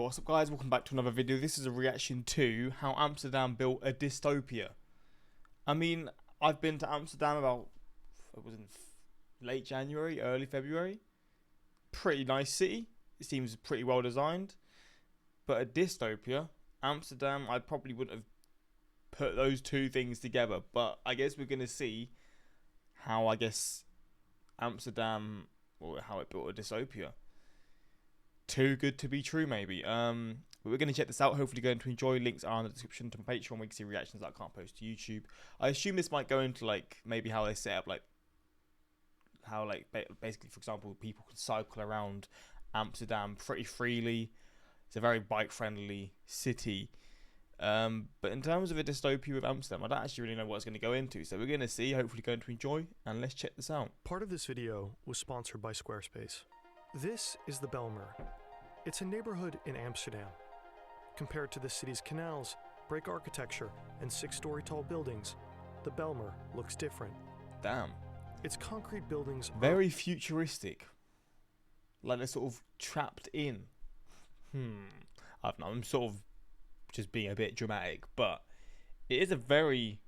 Yo, what's up guys, welcome back to another video. This is a reaction to how Amsterdam built a dystopia. I mean, I've been to Amsterdam about, it was in late January, early February. Pretty nice city, it seems pretty well designed. But a dystopia, Amsterdam, I probably wouldn't have put those two things together. But I guess we're going to see how, Amsterdam, or how it built a dystopia. Too good to be true, maybe. But we're going to check this out. Hopefully you're going to enjoy. Links are in the description to my Patreon where you can see reactions that I can't post to YouTube. I assume this might go into maybe how they set up, basically, for example, people can cycle around Amsterdam pretty freely. It's a very bike friendly city. But in terms of a dystopia with Amsterdam, I don't actually really know what it's going to go into. So we're going to see, hopefully going to enjoy, and let's check this out. Part of this video was sponsored by Squarespace. This is the Belmer. It's a neighborhood in Amsterdam. Compared to the city's canals, brick architecture, and 6-story tall buildings, the Belmer looks different. Damn. Its concrete buildings are very futuristic. Like they're sort of trapped in. I don't know, I'm sort of just being a bit dramatic, but it is a very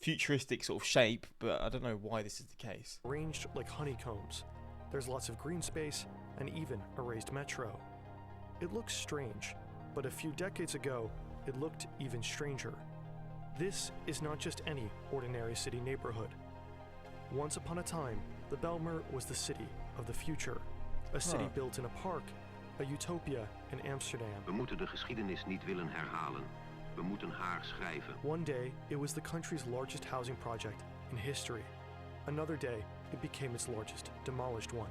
futuristic sort of shape, but I don't know why this is the case. Arranged like honeycombs. There's lots of green space and even a raised metro. It looks strange, but a few decades ago, it looked even stranger. This is not just any ordinary city neighborhood. Once upon a time, the Belmer was the city of the future. A city built in a park, a utopia in Amsterdam. We moeten de geschiedenis niet willen herhalen. We moeten haar schrijven. One day, it was the country's largest housing project in history. Another day, it became its largest demolished one.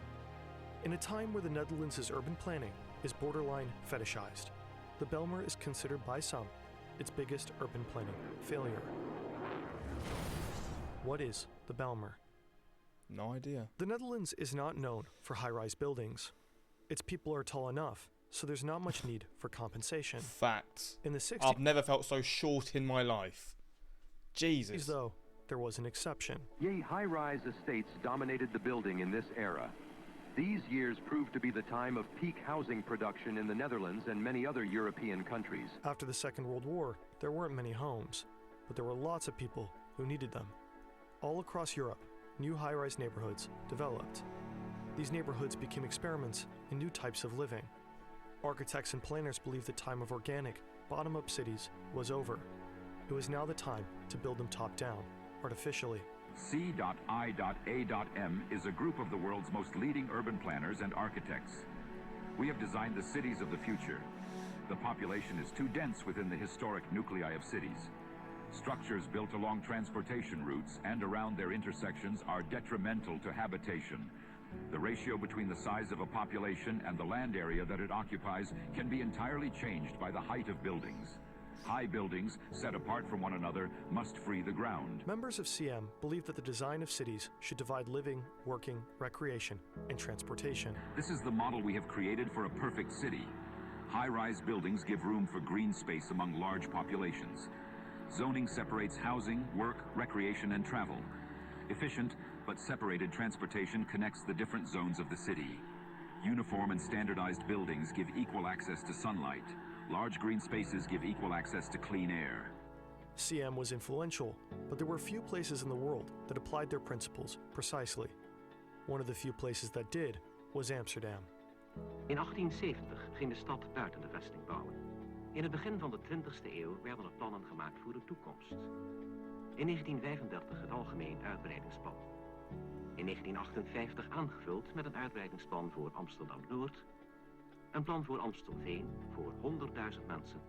In a time where the Netherlands' urban planning is borderline fetishized, the Belmer is considered by some its biggest urban planning failure. What is the Belmer? No idea. The Netherlands is not known for high-rise buildings. Its people are tall enough, so there's not much need for compensation. Facts. In the 60s, I've never felt so short in my life. Jesus. Though, there was an exception. High-rise estates dominated the building in this era. These years proved to be the time of peak housing production in the Netherlands and many other European countries. After the Second World War, there weren't many homes, but there were lots of people who needed them. All across Europe, new high-rise neighborhoods developed. These neighborhoods became experiments in new types of living. Architects and planners believed the time of organic, bottom-up cities was over. It was now the time to build them top-down, artificially. C.I.A.M. is a group of the world's most leading urban planners and architects. We have designed the cities of the future. The population is too dense within the historic nuclei of cities. Structures built along transportation routes and around their intersections are detrimental to habitation. The ratio between the size of a population and the land area that it occupies can be entirely changed by the height of buildings. High buildings, set apart from one another, must free the ground. Members of CIAM believe that the design of cities should divide living, working, recreation, and transportation. This is the model we have created for a perfect city. High-rise buildings give room for green space among large populations. Zoning separates housing, work, recreation, and travel. Efficient but separated transportation connects the different zones of the city. Uniform and standardized buildings give equal access to sunlight. Large green spaces give equal access to clean air. CIAM was influential, but there were few places in the world that applied their principles precisely. One of the few places that did was Amsterdam. In 1870 ging de stad buiten de vesting bouwen. In het begin van de 20e eeuw werden er plannen gemaakt voor de toekomst. In 1935 het algemeen uitbreidingsplan. In 1958 aangevuld met een uitbreidingsplan voor Amsterdam-Noord, een plan voor Amstelveen voor 100.000 mensen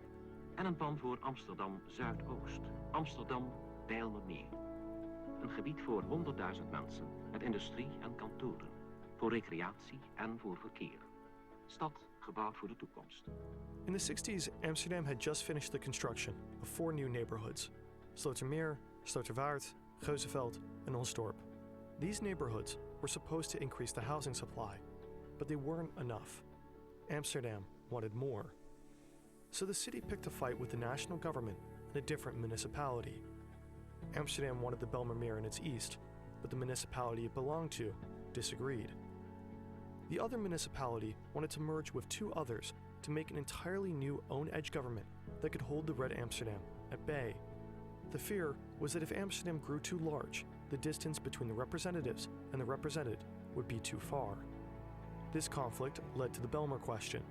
en een plan voor Amsterdam-Zuidoost, Amsterdam-Bijlmermeer. Een gebied voor 100.000 mensen met industrie en kantoren, voor recreatie en voor verkeer. Stad gebouwd voor de toekomst. In the 60s, Amsterdam had just finished the construction of 4 new neighborhoods: Slotermeer, Slotervaart, Geuzenveld, and Osdorp. These neighborhoods were supposed to increase the housing supply, but they weren't enough. Amsterdam wanted more. So the city picked a fight with the national government and a different municipality. Amsterdam wanted the Belmermeer in its east, but the municipality it belonged to disagreed. The other municipality wanted to merge with 2 others to make an entirely new own-edge government that could hold the Red Amsterdam at bay. The fear was that if Amsterdam grew too large, the distance between the representatives and the represented would be too far. This conflict led to the Belmer question,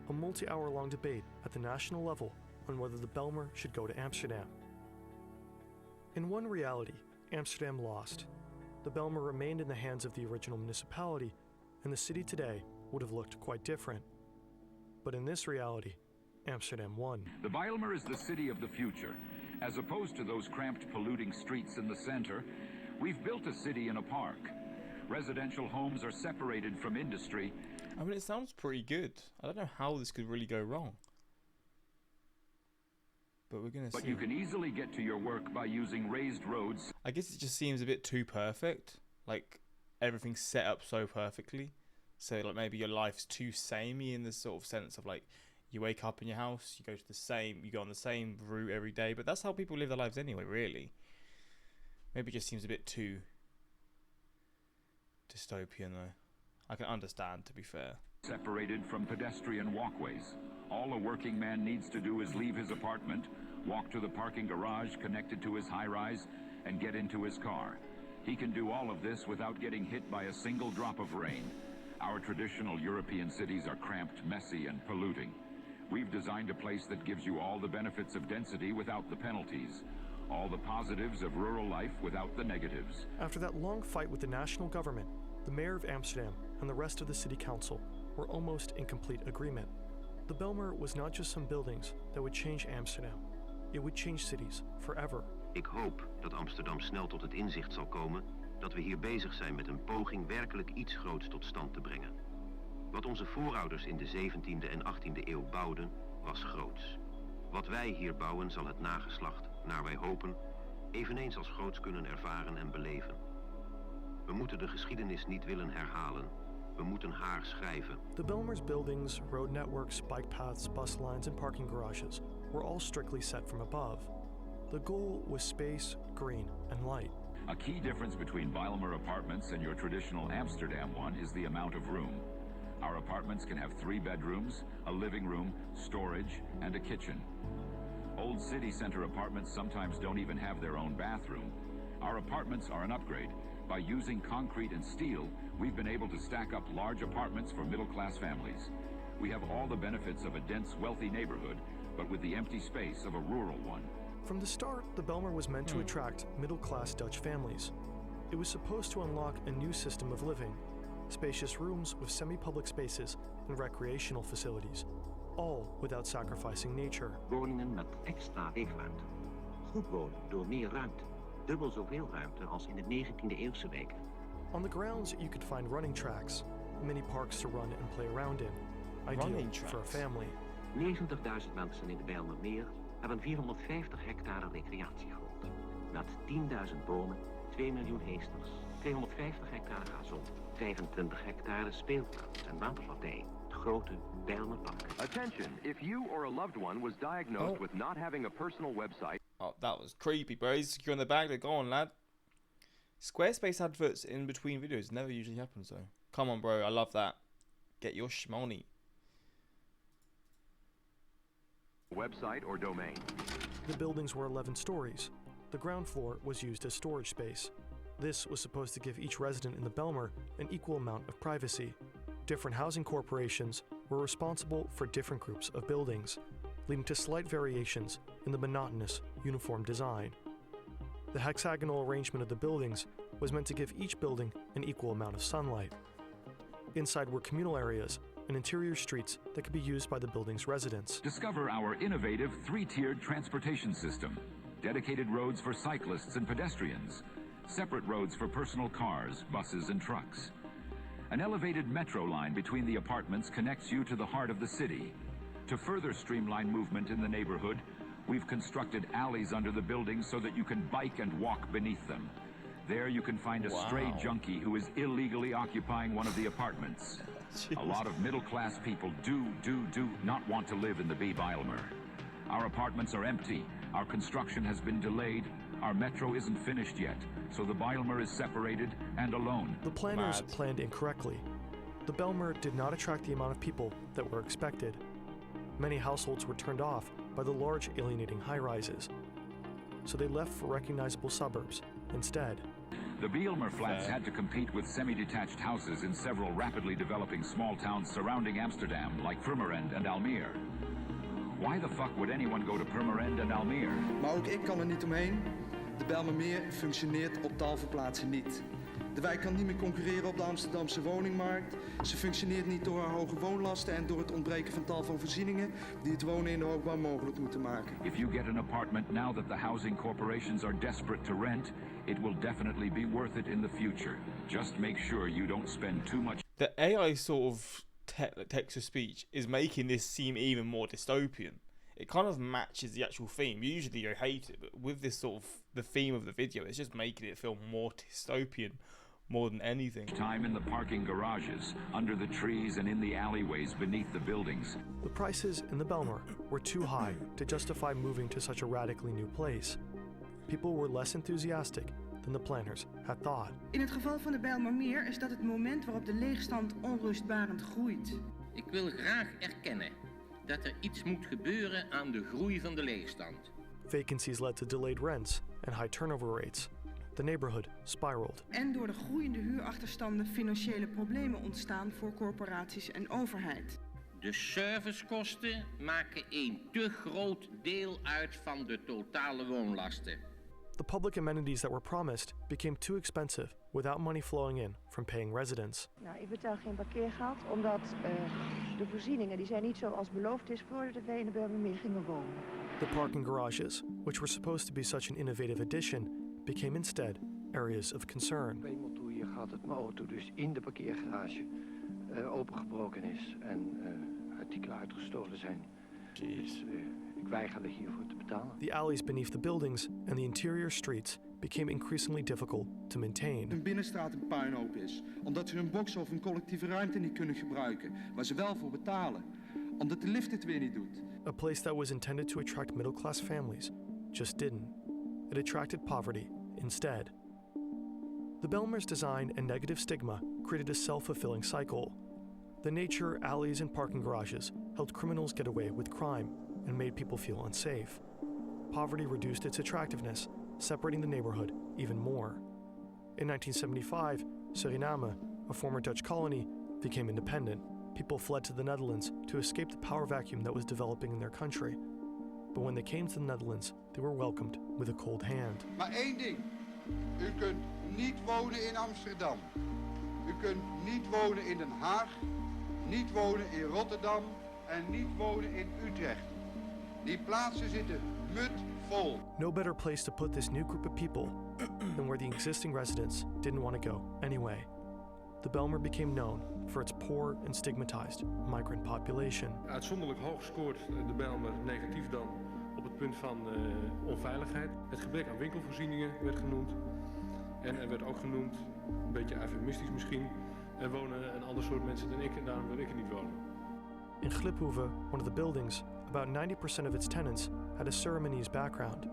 a multi-hour-long debate at the national level on whether the Belmer should go to Amsterdam. In one reality, Amsterdam lost. The Belmer remained in the hands of the original municipality, and the city today would have looked quite different. But in this reality, Amsterdam won. The Bijlmer is the city of the future. As opposed to those cramped, polluting streets in the center, we've built a city in a park. Residential homes are separated from industry. I mean, it sounds pretty good. I don't know how this could really go wrong. But we're going to see. But you can easily get to your work by using raised roads. I guess it just seems a bit too perfect. Like, everything's set up so perfectly. So, like, maybe your life's too samey in the sort of sense of, like, you wake up in your house, you go on the same route every day. But that's how people live their lives anyway, really. Maybe it just seems a bit too dystopian, though. I can understand, to be fair. Separated from pedestrian walkways. All a working man needs to do is leave his apartment, walk to the parking garage connected to his high-rise, and get into his car. He can do all of this without getting hit by a single drop of rain. Our traditional European cities are cramped, messy, and polluting. We've designed a place that gives you all the benefits of density without the penalties. All the positives of rural life without the negatives. After that long fight with the national government, the mayor of Amsterdam and the rest of the city council were almost in complete agreement. The Belmer was not just some buildings that would change Amsterdam. It would change cities forever. Ik hoop dat Amsterdam snel tot het inzicht zal komen dat we hier bezig zijn met een poging werkelijk iets groots tot stand te brengen. Wat onze voorouders in de 17e en 18e eeuw bouwden, was groots. Wat wij hier bouwen zal het nageslacht, naar wij hopen, eveneens als groots kunnen ervaren en beleven. We moeten de geschiedenis niet willen herhalen. We moeten haar schrijven. The Belmer's buildings, road networks, bike paths, bus lines, and parking garages were all strictly set from above. The goal was space, green, and light. A key difference between Bijlmer apartments and your traditional Amsterdam one is the amount of room. Our apartments can have 3 bedrooms, a living room, storage, and a kitchen. Old city center apartments sometimes don't even have their own bathroom. Our apartments are an upgrade. By using concrete and steel, we've been able to stack up large apartments for middle-class families. We have all the benefits of a dense, wealthy neighborhood, but with the empty space of a rural one. From the start, the Belmer was meant to attract middle-class Dutch families. It was supposed to unlock a new system of living, spacious rooms with semi-public spaces and recreational facilities, all without sacrificing nature. Woningen met extra leefruimte. Goed wonen door meer ruimte. Dubbel zoveel ruimte als in de 19e eeuwse wijken. On the grounds, you could find running tracks, mini parks to run and play around in, ideal for a family. 90.000 mensen in de Bijlmermeer hebben 450 hectare recreatiegrond. Met 10.000 bomen, 2 miljoen heesters, 250 hectare gazon, 25 hectare speelplaats en waterpartijen. Het grote Bijlmerpark. Attention, if you or a loved one was diagnosed with not having a personal website. Oh, that was creepy, bro. He's securing the bag. Go on, lad. Squarespace adverts in between videos never usually happens, though. Come on, bro. I love that. Get your shmoney. Website or domain. The buildings were 11 stories. The ground floor was used as storage space. This was supposed to give each resident in the Belmer an equal amount of privacy. Different housing corporations were responsible for different groups of buildings, leading to slight variations in the monotonous, uniform design. The hexagonal arrangement of the buildings was meant to give each building an equal amount of sunlight. Inside were communal areas and interior streets that could be used by the building's residents. Discover our innovative 3-tiered transportation system. Dedicated roads for cyclists and pedestrians. Separate roads for personal cars, buses, and trucks. An elevated metro line between the apartments connects you to the heart of the city. To further streamline movement in the neighborhood, we've constructed alleys under the buildings so that you can bike and walk beneath them. There you can find a stray junkie who is illegally occupying one of the apartments. A lot of middle-class people do not want to live in the Bijlmer. Our apartments are empty, our construction has been delayed, our metro isn't finished yet, so the Bijlmer is separated and alone. The planners planned incorrectly. The Belmer did not attract the amount of people that were expected. Many households were turned off by the large alienating high-rises, so they left for recognizable suburbs instead. The Belmer flats had to compete with semi-detached houses in several rapidly developing small towns surrounding Amsterdam, like Purmerend and Almere. Why the fuck would anyone go to Purmerend and Almere? Maar ook ik kan er niet omheen. De Belmermeer functioneert op tal van plaatsen niet. De wijk kan niet meer concurreren op de Amsterdamse woningmarkt. Ze functioneert niet door haar hoge woonlasten en door het ontbreken van tal van voorzieningen die het wonen in de hoogbouw mogelijk moeten maken. If you get an apartment now that the housing corporations are desperate to rent, it will definitely be worth it in the future. Just make sure you don't spend too much. The AI sort of text-to-speech is making this seem even more dystopian. It kind of matches the actual theme. Usually you hate it, but with this sort of the theme of the video, it's just making it feel more dystopian more than anything. Time in the parking garages, under the trees and in the alleyways beneath the buildings. The prices in the Belmer were too high to justify moving to such a radically new place. People were less enthusiastic than the planners had thought. In het geval van de Belmermeer is dat het moment waarop de leegstand onrustbarend groeit. Ik wil graag erkennen dat er iets moet gebeuren aan de groei van de leegstand. Vacancies led to delayed rents and high turnover rates. The neighborhood spiraled. En door de groeiende huurachterstanden financiële problemen ontstaan voor corporaties en overheid. De servicekosten maken een te groot deel uit van de totale woonlasten. The public amenities that were promised became too expensive without money flowing in from paying residents. Nou, ik betaal geen parkeergeld omdat de voorzieningen die zijn niet zoals beloofd is voordat wij in de Belmermeer gingen wonen. The parking garages, which were supposed to be such an innovative addition, became instead areas of concern. Ik weet niet hoe hier gaat dat mijn auto dus in de parkeergarage opengebroken is en artikelen uitgestolen zijn. Dus ik weigerde hiervoor te betalen. The alleys beneath the buildings and the interior streets became increasingly difficult to maintain. Een binnenstraat een puinhoop is, omdat ze hun box of een collectieve ruimte niet kunnen gebruiken, waar ze wel voor betalen, omdat de lift het weer niet doet. A place that was intended to attract middle-class families just didn't. It attracted poverty instead. The Belmer's design and negative stigma created a self-fulfilling cycle. The nature, alleys, and parking garages helped criminals get away with crime and made people feel unsafe. Poverty reduced its attractiveness, separating the neighborhood even more. In 1975, Suriname, a former Dutch colony, became independent. People fled to the Netherlands to escape the power vacuum that was developing in their country. But when they came to the Netherlands, they were welcomed with a cold hand. Maar één ding. U kunt niet wonen in Amsterdam. U kunt niet wonen in Den Haag. Niet wonen in Rotterdam. En niet wonen in Utrecht. Die plaatsen zitten mutvol. No better place to put this new group of people than where the existing residents didn't want to go anyway. The Belmer became known for its poor and stigmatized migrant population. Uitzonderlijk hoog scoort de Belmer negatief dan op het punt van onveiligheid. Het gebrek aan winkelvoorzieningen werd genoemd. En er werd ook genoemd, een beetje eufemistisch misschien, er wonen een ander soort mensen dan ik en daarom wil ik er niet wonen. In Gliphoeve, one of the buildings, about 90% of its tenants had a Surinamese background.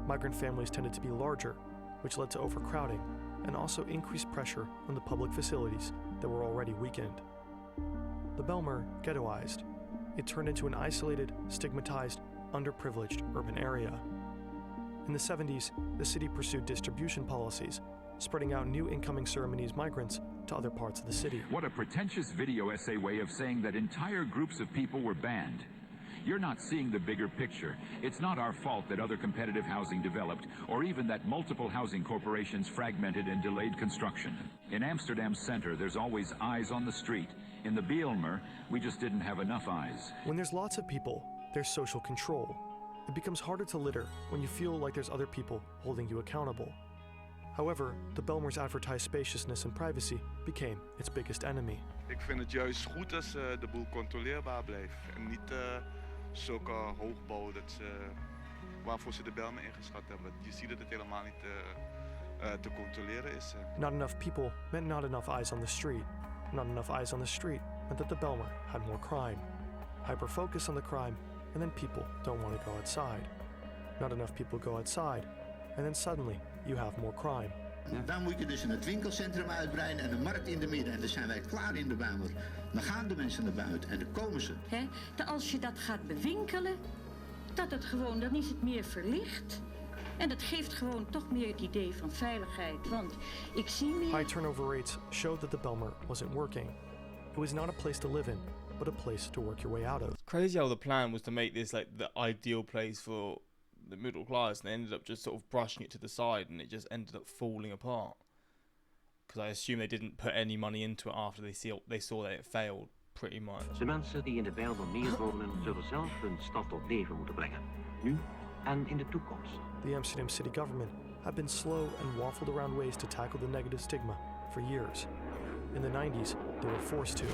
Migrant families tended to be larger, which led to overcrowding and also increased pressure on the public facilities that were already weakened. The Belmer ghettoized. It turned into an isolated, stigmatized, underprivileged urban area. In the 70s, the city pursued distribution policies, spreading out new incoming Surinamese migrants to other parts of the city. What a pretentious video essay way of saying that entire groups of people were banned. You're not seeing the bigger picture. It's not our fault that other competitive housing developed, or even that multiple housing corporations fragmented and delayed construction. In Amsterdam's center, there's always eyes on the street. In the Belmer, we just didn't have enough eyes. When there's lots of people, there's social control. It becomes harder to litter when you feel like there's other people holding you accountable. However, the Belmer's advertised spaciousness and privacy became its biggest enemy. Ik vind het juist goed als de boel controleerbaar blijft en niet zulke hoogbouw waarvoor ze de Belmer ingeschat hebben. Je ziet dat het helemaal niet te controleren is. Not enough people meant not enough eyes on the street. Not enough eyes on the street meant that the Belmer had more crime. Hyper-focus on the crime, and then people don't want to go outside. Not enough people go outside, and then suddenly you have more crime. Dan moet je dus in het winkelcentrum uitbreiden en een markt in de midden. En dan zijn wij klaar in de Belmer. Dan gaan de mensen naar buiten en dan komen ze. Als je dat gaat bewinkelen, dan is het meer verlicht. En dat geeft gewoon toch meer het idee van veiligheid. Want ik zie meer... High turnover rates showed that the Belmer wasn't working. It was not a place to live in, but a place to work your way out of. It's crazy how the plan was to make this like the ideal place for the middle class, and they ended up just sort of brushing it to the side, and it just ended up falling apart. Because I assume they didn't put any money into it after they saw that it failed, pretty much. De mensen die in de Belmermeer wonen zullen zelf hun stad tot leven moeten brengen. Nu en in de toekomst. The Amsterdam city government had been slow and waffled around ways to tackle the negative stigma for years. In the 90s, they were forced to.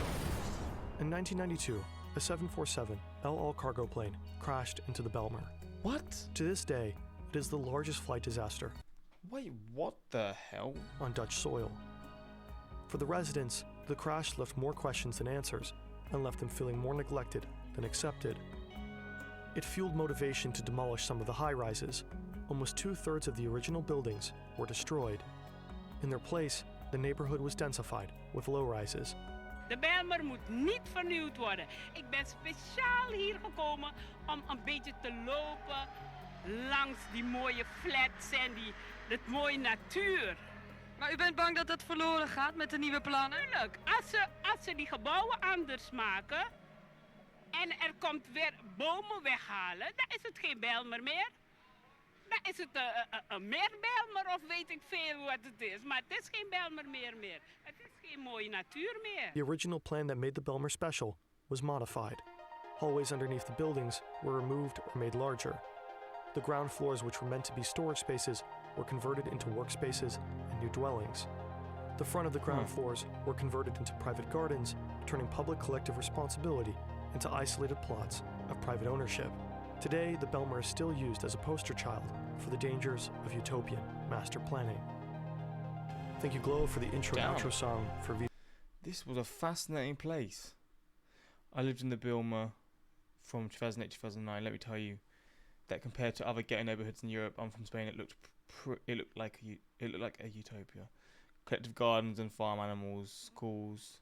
In 1992, a 747 El Al cargo plane crashed into the Belmer. What? To this day, it is the largest flight disaster. Wait, what the hell? On Dutch soil. For the residents, the crash left more questions than answers and left them feeling more neglected than accepted. It fueled motivation to demolish some of the high-rises. Almost 2/3 of the original buildings were destroyed. In their place, the neighborhood was densified with low-rises. De Belmer moet niet vernieuwd worden. Ik ben speciaal hier gekomen om een beetje te lopen langs die mooie flats en het mooie natuur. Maar u bent bang dat dat verloren gaat met de nieuwe plannen? Tuurlijk, als ze die gebouwen anders maken en er komt weer bomen weghalen, dan is het geen Belmer meer. Dan is het een meer Belmer of weet ik veel wat het is. Maar het is geen Belmer meer. Het is geen mooie natuur meer. The original plan that made the Belmer special was modified. Hallways underneath the buildings were removed or made larger. The ground floors, which were meant to be storage spaces, were converted into workspaces and new dwellings. The front of the ground floors were converted into private gardens, turning public collective responsibility into isolated plots of private ownership. Today, the Belmer is still used as a poster child for the dangers of utopian master planning. Thank you, Glow, for the intro and outro song for This was a fascinating place. I lived in the Belmer from 2008-2009. Let me tell you that compared to other ghetto neighborhoods in Europe, I'm from Spain. It looked like a utopia. Collective gardens and farm animals, schools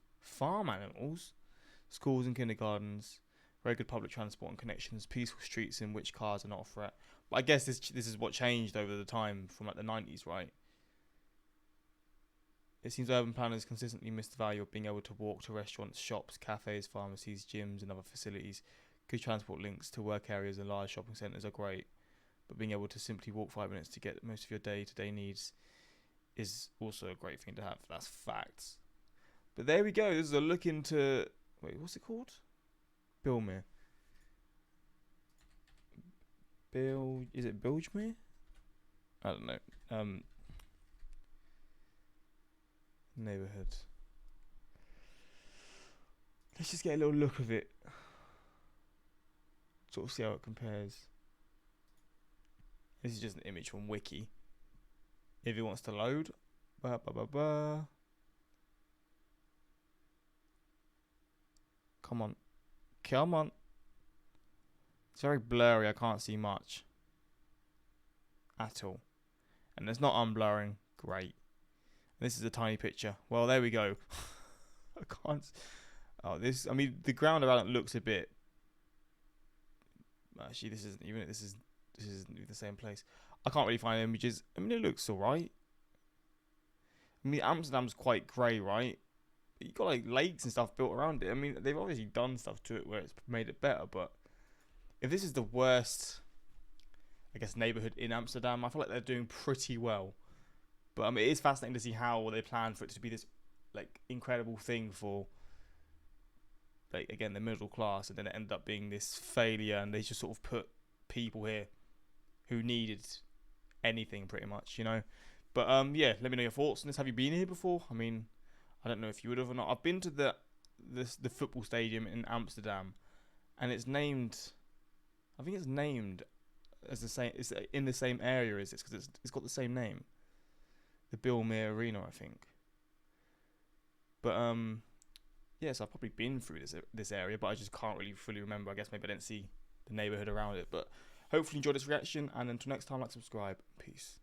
and kindergartens. Very good public transport and connections, peaceful streets in which cars are not a threat. But I guess this is what changed over the time from like the 90s, right? It seems urban planners consistently miss the value of being able to walk to restaurants, shops, cafes, pharmacies, gyms and other facilities. Good transport links to work areas and large shopping centres are great, but being able to simply walk 5 minutes to get most of your day-to-day needs is also a great thing to have. That's facts. But there we go. This is a look into... Wait, what's it called? Belmer. Is it Belmer? I don't know. Neighborhood. Let's just get a little look of it. Sort of see how it compares. This is just an image from Wiki. If it wants to load. Come on. Come on. It's very blurry. I can't see much. At all. And it's not unblurring. Great. This is a tiny picture. Well, there we go. I can't... Oh, this... I mean, the ground around it looks a bit... Actually, this isn't even the same place. I can't really find images. I mean, it looks alright. I mean, Amsterdam's quite grey, right? But you got like lakes and stuff built around it. I mean, they've obviously done stuff to it where it's made it better. But if this is the worst, I guess, neighbourhood in Amsterdam, I feel like they're doing pretty well. But I mean, it is fascinating to see how they plan for it to be this like incredible thing for, like, again, the middle class, and then it ended up being this failure, and they just sort of put people here who needed anything pretty much, you know. But yeah, let me know your thoughts on this. Have you been here before? I mean, I don't know if you would have or not. I've been to the football stadium in Amsterdam, and it's named, I think it's named as the same, it's in the same area as this, because it's got the same name, the Belmer Arena, I think. But yes, I've probably been through this area, but I just can't really fully remember. I guess maybe I didn't see the neighbourhood around it. But hopefully you enjoyed this reaction, and until next time, like, subscribe. Peace.